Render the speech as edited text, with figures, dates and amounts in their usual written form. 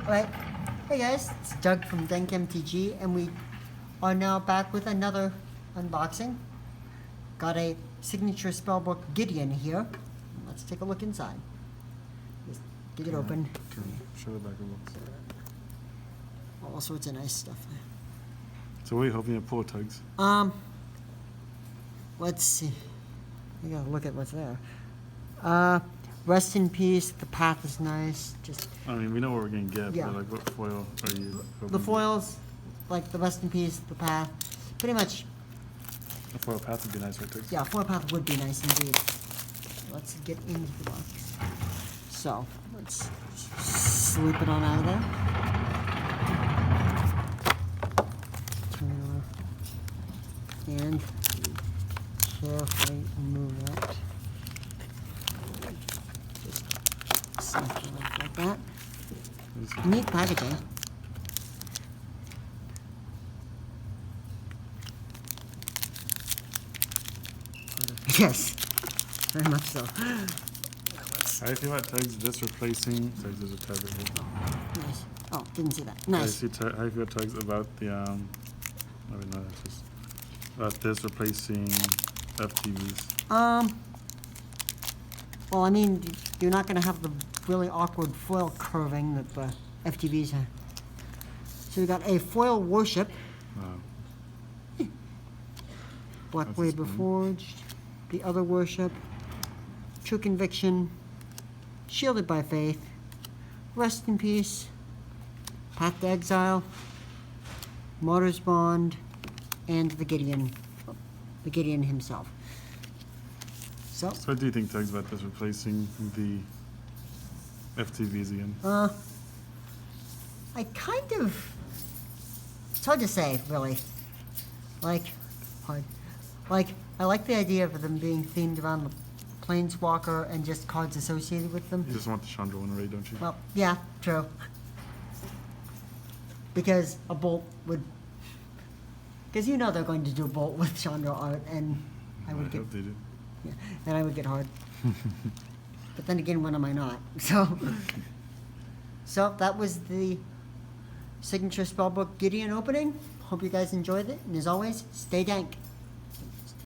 Alright, hey guys, it's Doug from DankMTG, and we are now back with another unboxing. Got a Signature Spellbook Gideon here. Let's take a look inside. Just get it open. Can you show the back of the box? All sorts of nice stuff there. So what are you hoping to pull, Tugs? Let's see. We gotta look at what's there. Rest in peace. The path is nice. Just I mean, we know what we're gonna get, Yeah. but like, what foil are you hoping? the foils, like the rest in peace, the path. Pretty much, The foil path would be nice, right, Tugs? yeah, foil path would be nice indeed. Let's get into the box. So, let's slip it on out of there. Turn it over. And carefully remove that. Just something like that. Neat packaging. Yes, very much so. How do you feel about Tugs just replacing Tugs as a tab right here? Nice. Oh, didn't see that. How do Nice. you feel about Tugs about the I mean, no, that's just about this replacing FTVs? Well, I mean, you're not going to have the really awkward foil curving that the FTVs have. So we got a foil worship, Black That's Blade fun. Reforged, the other worship, True Conviction, Shielded by Faith, Rest in Peace, Path to Exile, Martyr's Bond, and the Gideon himself. So, So what do you think, Tugs, about this replacing the FTVs again? I kind of, it's hard to say, really. I like the idea of them being themed around the Planeswalker and just cards associated with them. You just want the Chandra one already, don't you? Well, yeah, true. Because a bolt would, because you know they're going to do a bolt with Chandra art, and I would get, hope they do. yeah, and I would get hard. But then again, when am I not? So that was the Signature Spellbook Gideon opening. Hope you guys enjoyed it, and as always, stay dank.